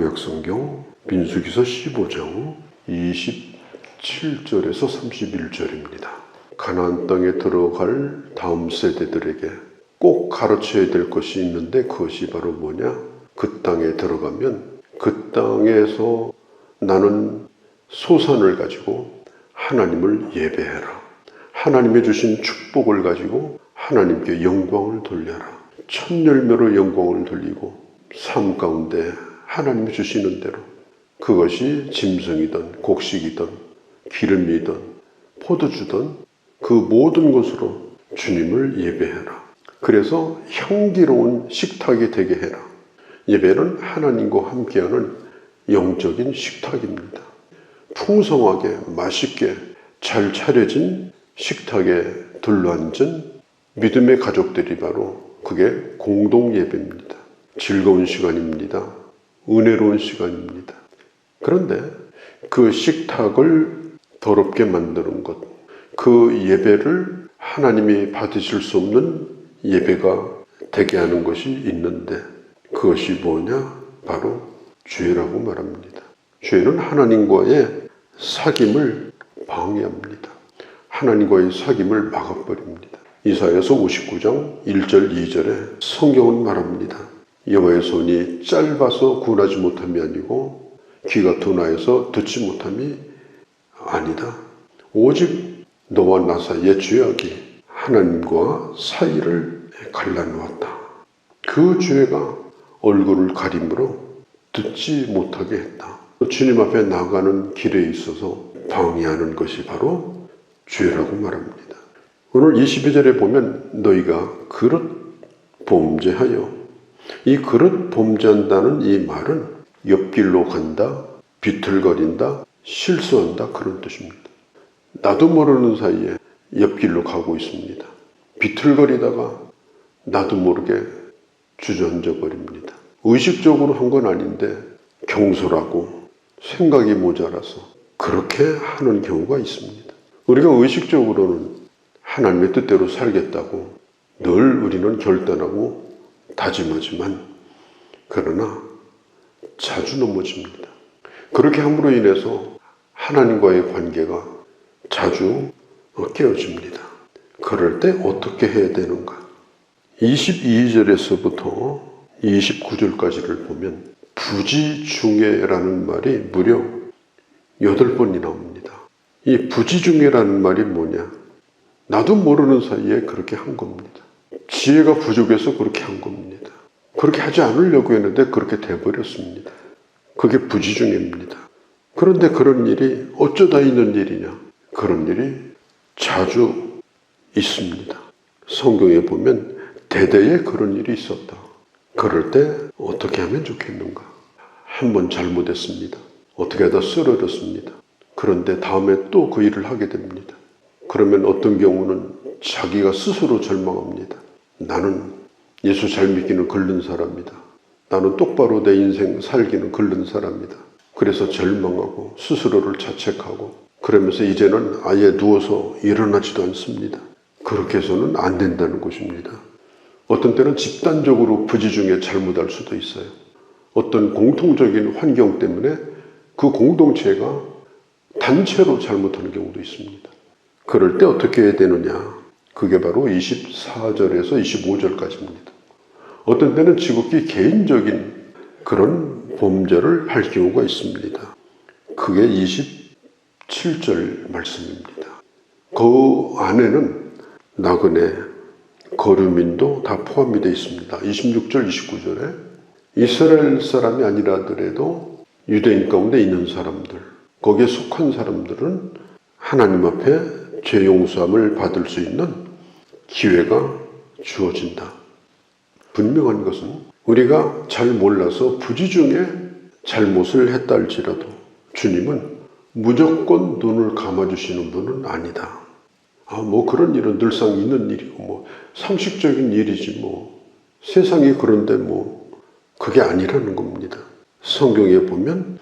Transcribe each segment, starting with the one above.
구약성경 민수기서 15장 27절에서 31절입니다. 가나안 땅에 들어갈 다음 세대들에게 꼭 가르쳐야 될 것이 있는데 그것이 바로 뭐냐? 그 땅에 들어가면 그 땅에서 나는 소산을 가지고 하나님을 예배해라. 하나님의 주신 축복을 가지고 하나님께 영광을 돌려라. 첫 열매로 영광을 돌리고 삶 가운데 하나님이 주시는 대로 그것이 짐승이든 곡식이든 기름이든 포도주든 그 모든 것으로 주님을 예배해라. 그래서 향기로운 식탁이 되게 해라. 예배는 하나님과 함께하는 영적인 식탁입니다. 풍성하게 맛있게 잘 차려진 식탁에 둘러앉은 믿음의 가족들이 바로 그게 공동 예배입니다. 즐거운 시간입니다. 은혜로운 시간입니다. 그런데 그 식탁을 더럽게 만드는 것, 그 예배를 하나님이 받으실 수 없는 예배가 되게 하는 것이 있는데 그것이 뭐냐? 바로 죄라고 말합니다. 죄는 하나님과의 사귐을 방해합니다. 하나님과의 사귐을 막아버립니다. 이사야서 59장 1절 2절에 성경은 말합니다. 여호와의 손이 짧아서 구원하지 못함이 아니고 귀가 둔하여서 듣지 못함이 아니다. 오직 너와 나 사이의 죄악이 하나님과 사이를 갈라놓았다. 그 죄가 얼굴을 가림으로 듣지 못하게 했다. 주님 앞에 나가는 길에 있어서 방해하는 것이 바로 죄라고 말합니다. 오늘 22절에 보면 너희가 그릇 범죄하여, 이 그릇 범죄한다는 이 말은 옆길로 간다, 비틀거린다, 실수한다 그런 뜻입니다. 나도 모르는 사이에 옆길로 가고 있습니다. 비틀거리다가 나도 모르게 주저앉아 버립니다. 의식적으로 한 건 아닌데 경솔하고 생각이 모자라서 그렇게 하는 경우가 있습니다. 우리가 의식적으로는 하나님의 뜻대로 살겠다고 늘 우리는 결단하고 다짐하지만 그러나 자주 넘어집니다. 그렇게 함으로 인해서 하나님과의 관계가 자주 깨어집니다. 그럴 때 어떻게 해야 되는가? 22절에서부터 29절까지를 보면 부지중에라는 말이 무려 8번이 나옵니다. 이 부지중에라는 말이 뭐냐? 나도 모르는 사이에 그렇게 한 겁니다. 지혜가 부족해서 그렇게 한 겁니다. 그렇게 하지 않으려고 했는데 그렇게 돼버렸습니다. 그게 부지중에입니다. 그런데 그런 일이 어쩌다 있는 일이냐? 그런 일이 자주 있습니다. 성경에 보면 대대에 그런 일이 있었다. 그럴 때 어떻게 하면 좋겠는가? 한 번 잘못했습니다. 어떻게 하다 쓰러졌습니다. 그런데 다음에 또 그 일을 하게 됩니다. 그러면 어떤 경우는 자기가 스스로 절망합니다. 나는 예수 잘 믿기는 글른 사람이다. 나는 똑바로 내 인생 살기는 글른 사람이다. 그래서 절망하고 스스로를 자책하고 그러면서 이제는 아예 누워서 일어나지도 않습니다. 그렇게 해서는 안 된다는 것입니다. 어떤 때는 집단적으로 부지중에 잘못할 수도 있어요. 어떤 공통적인 환경 때문에 그 공동체가 단체로 잘못하는 경우도 있습니다. 그럴 때 어떻게 해야 되느냐? 그게 바로 24절에서 25절까지입니다. 어떤 때는 지극히 개인적인 그런 범죄를 할 경우가 있습니다. 그게 27절 말씀입니다. 그 안에는 나그네, 거류민도 다 포함이 되어 있습니다. 26절, 29절에 이스라엘 사람이 아니라더라도 유대인 가운데 있는 사람들, 거기에 속한 사람들은 하나님 앞에 죄 용서함을 받을 수 있는 기회가 주어진다. 분명한 것은 우리가 잘 몰라서 부지중에 잘못을 했다 할지라도 주님은 무조건 눈을 감아주시는 분은 아니다. 뭐 그런 일은 늘상 있는 일이고 뭐 상식적인 일이지 뭐 세상이 그런데 뭐 그게 아니라는 겁니다. 성경에 보면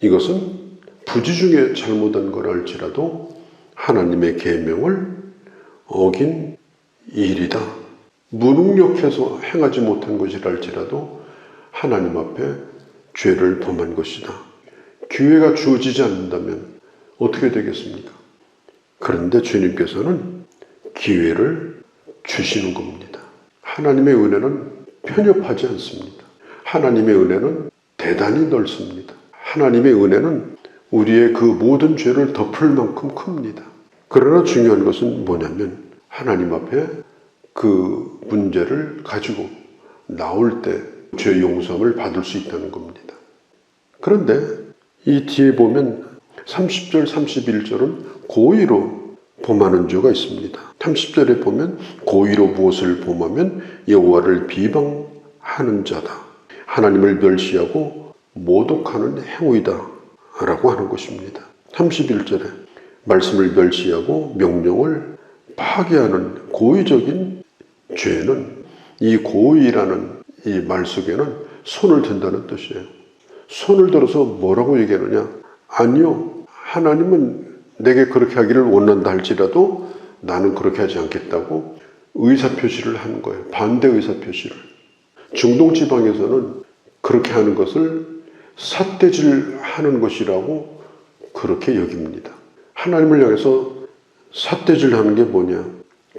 이것은 부지중에 잘못한 걸 알지라도 하나님의 계명을 어긴 일이다. 무능력해서 행하지 못한 것이랄지라도 하나님 앞에 죄를 범한 것이다. 기회가 주어지지 않는다면 어떻게 되겠습니까? 그런데 주님께서는 기회를 주시는 겁니다. 하나님의 은혜는 편협하지 않습니다. 하나님의 은혜는 대단히 넓습니다. 하나님의 은혜는 우리의 그 모든 죄를 덮을 만큼 큽니다. 그러나 중요한 것은 뭐냐면 하나님 앞에 그 문제를 가지고 나올 때 죄 용서함을 받을 수 있다는 겁니다. 그런데 이 뒤에 보면 30절, 31절은 고의로 범하는 죄가 있습니다. 30절에 보면 고의로 무엇을 범하면 여호와를 비방하는 자다. 하나님을 멸시하고 모독하는 행위다 라고 하는 것입니다. 31절에 말씀을 멸시하고 명령을 파괴하는 고의적인 죄는 이 고의라는 이 말 속에는 손을 든다는 뜻이에요. 손을 들어서 뭐라고 얘기하느냐? 아니요. 하나님은 내게 그렇게 하기를 원한다 할지라도 나는 그렇게 하지 않겠다고 의사표시를 하는 거예요. 반대 의사표시를. 중동 지방에서는 그렇게 하는 것을 삿대질하는 것이라고 그렇게 여깁니다. 하나님을 향해서 삿대질하는 게 뭐냐?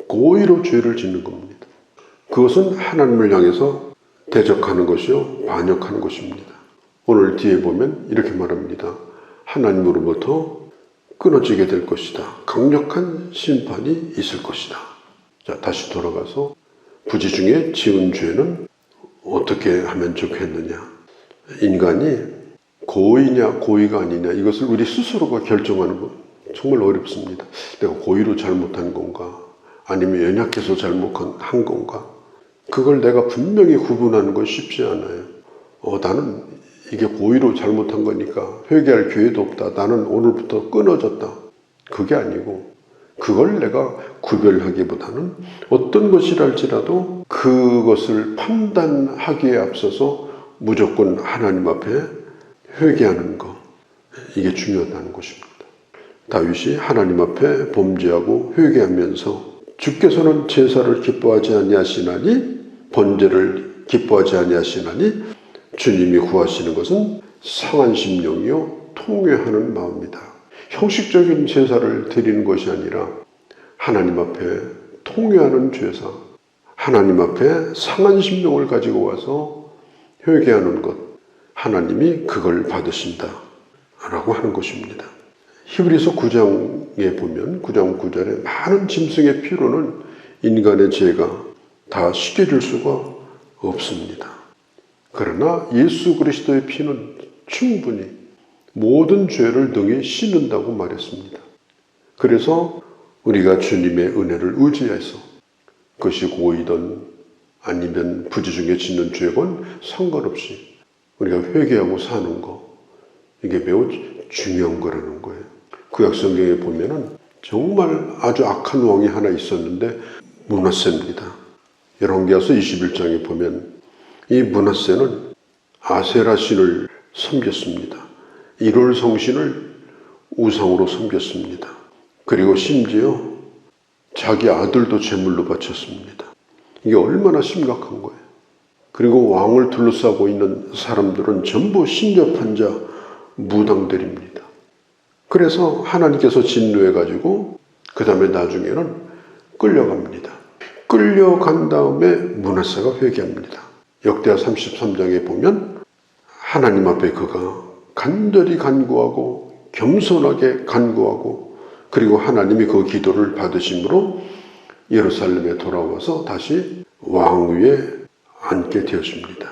고의로 죄를 짓는 겁니다. 그것은 하나님을 향해서 대적하는 것이요 반역하는 것입니다. 오늘 뒤에 보면 이렇게 말합니다. 하나님으로부터 끊어지게 될 것이다. 강력한 심판이 있을 것이다. 자, 다시 돌아가서 부지 중에 지은 죄는 어떻게 하면 좋겠느냐? 인간이 고의냐 고의가 아니냐 이것을 우리 스스로가 결정하는 것 정말 어렵습니다. 내가 고의로 잘못한 건가? 아니면 연약해서 잘못한 건가? 그걸 내가 분명히 구분하는 건 쉽지 않아요. 나는 이게 고의로 잘못한 거니까 회개할 기회도 없다. 나는 오늘부터 끊어졌다. 그게 아니고 그걸 내가 구별하기보다는 어떤 것이랄지라도 그것을 판단하기에 앞서서 무조건 하나님 앞에 회개하는 것. 이게 중요하다는 것입니다. 다윗이 하나님 앞에 범죄하고 회개하면서 주께서는 제사를 기뻐하지 아니하시나니 번제를 기뻐하지 아니하시나니 주님이 구하시는 것은 상한 심령이요 통회하는 마음이다. 형식적인 제사를 드리는 것이 아니라 하나님 앞에 통회하는 제사, 하나님 앞에 상한 심령을 가지고 와서 회개하는 것, 하나님이 그걸 받으신다 라고 하는 것입니다. 히브리서 9장에 보면 9장 9절에 많은 짐승의 피로는 인간의 죄가 다 씻겨줄 수가 없습니다. 그러나 예수 그리스도의 피는 충분히 모든 죄를 등에 씻는다고 말했습니다. 그래서 우리가 주님의 은혜를 의지해서 그것이 고의든 아니면 부지 중에 짓는 죄건 상관없이 우리가 회개하고 사는 거 이게 매우 중요한 거라는 거예요. 구약 성경에 보면은 정말 아주 악한 왕이 하나 있었는데 므낫세입니다. 열왕기하서 21장에 보면 이 므낫세는 아세라 신을 섬겼습니다. 일월 성신을 우상으로 섬겼습니다. 그리고 심지어 자기 아들도 제물로 바쳤습니다. 이게 얼마나 심각한 거예요. 그리고 왕을 둘러싸고 있는 사람들은 전부 신접한 자 무당들입니다. 그래서 하나님께서 진노해가지고 그 다음에 나중에는 끌려갑니다. 끌려간 다음에 므낫세가 회개합니다. 역대하 33장에 보면 하나님 앞에 그가 간절히 간구하고 겸손하게 간구하고 그리고 하나님이 그 기도를 받으심으로 예루살렘에 돌아와서 다시 왕위에 앉게 되었습니다.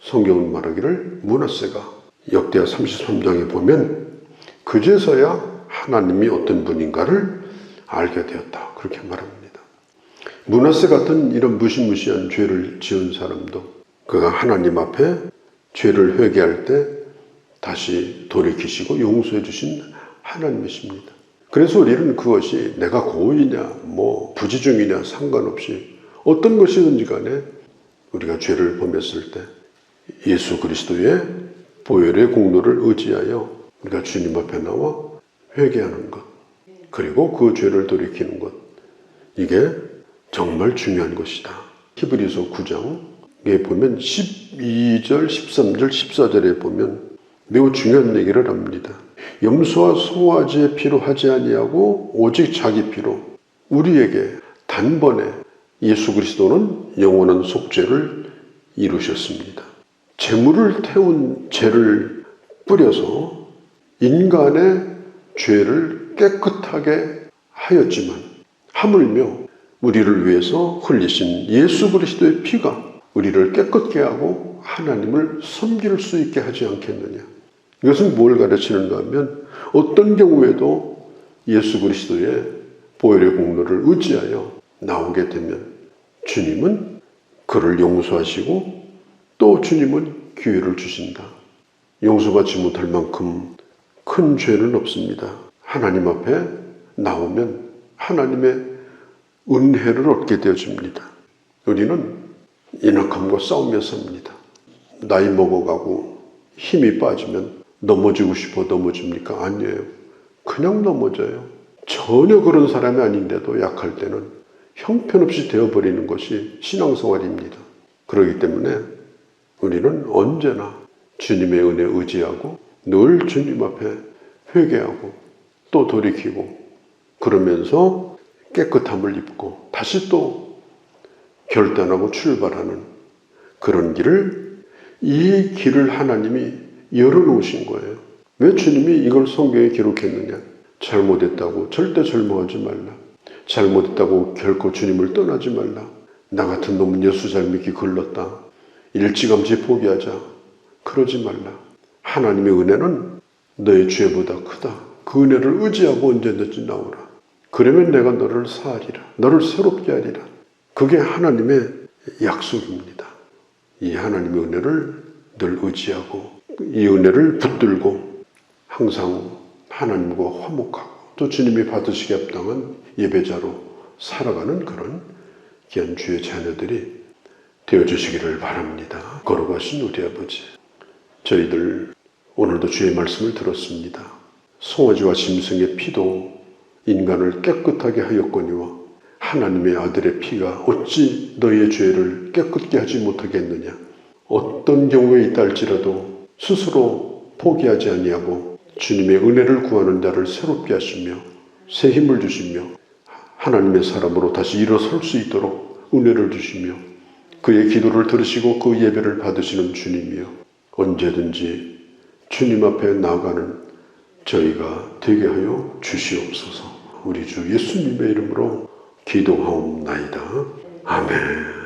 성경은 말하기를 므낫세가 역대하 33장에 보면 그제서야 하나님이 어떤 분인가를 알게 되었다. 그렇게 말합니다. 므낫세 같은 이런 무시무시한 죄를 지은 사람도 그가 하나님 앞에 죄를 회개할 때 다시 돌이키시고 용서해 주신 하나님이십니다. 그래서 우리는 그것이 내가 고의냐 부지중이냐 상관없이 어떤 것이든지 간에 우리가 죄를 범했을 때 예수 그리스도의 보혈의 공로를 의지하여 우리가 주님 앞에 나와 회개하는 것 그리고 그 죄를 돌이키는 것 이게 정말 중요한 것이다. 히브리서 9장 보면 12절, 13절, 14절에 보면 매우 중요한 얘기를 합니다. 염소와 송아지의 피로 하지 아니하고 오직 자기 피로 우리에게 단번에 예수 그리스도는 영원한 속죄를 이루셨습니다. 재물을 태운 죄를 뿌려서 인간의 죄를 깨끗하게 하였지만 하물며 우리를 위해서 흘리신 예수 그리스도의 피가 우리를 깨끗게 하고 하나님을 섬길 수 있게 하지 않겠느냐. 이것은 뭘 가르치는가 하면 어떤 경우에도 예수 그리스도의 보혈의 공로를 의지하여 나오게 되면 주님은 그를 용서하시고 또 주님은 기회를 주신다. 용서받지 못할 만큼 큰 죄는 없습니다. 하나님 앞에 나오면 하나님의 은혜를 얻게 되어집니다. 우리는 인악함과 싸우며 삽니다. 나이 먹어가고 힘이 빠지면 넘어지고 싶어 넘어집니까? 아니에요. 그냥 넘어져요. 전혀 그런 사람이 아닌데도 약할 때는 형편없이 되어버리는 것이 신앙생활입니다. 그렇기 때문에 우리는 언제나 주님의 은혜에 의지하고 늘 주님 앞에 회개하고 또 돌이키고 그러면서 깨끗함을 입고 다시 또 결단하고 출발하는 그런 이 길을 하나님이 열어놓으신 거예요. 왜 주님이 이걸 성경에 기록했느냐? 잘못했다고 절대 절망하지 말라. 잘못했다고 결코 주님을 떠나지 말라. 나 같은 놈은 예수 잘 믿기 글렀다. 일찌감치 포기하자. 그러지 말라. 하나님의 은혜는 너의 죄보다 크다. 그 은혜를 의지하고 언제든지 나오라. 그러면 내가 너를 사하리라. 너를 새롭게 하리라. 그게 하나님의 약속입니다. 이 하나님의 은혜를 늘 의지하고 이 은혜를 붙들고 항상 하나님과 화목하고 또 주님이 받으시기 합당한 예배자로 살아가는 그런 귀한 주의 자녀들이 되어주시기를 바랍니다. 거룩하신 우리 아버지, 저희들 오늘도 주의 말씀을 들었습니다. 송아지와 짐승의 피도 인간을 깨끗하게 하였거니와 하나님의 아들의 피가 어찌 너희의 죄를 깨끗게 하지 못하겠느냐. 어떤 경우에 있다 할지라도 스스로 포기하지 아니하고 주님의 은혜를 구하는 자를 새롭게 하시며 새 힘을 주시며 하나님의 사람으로 다시 일어설 수 있도록 은혜를 주시며 그의 기도를 들으시고 그 예배를 받으시는 주님이여 언제든지 주님 앞에 나아가는 저희가 되게 하여 주시옵소서. 우리 주 예수님의 이름으로 기도하옵나이다. 아멘.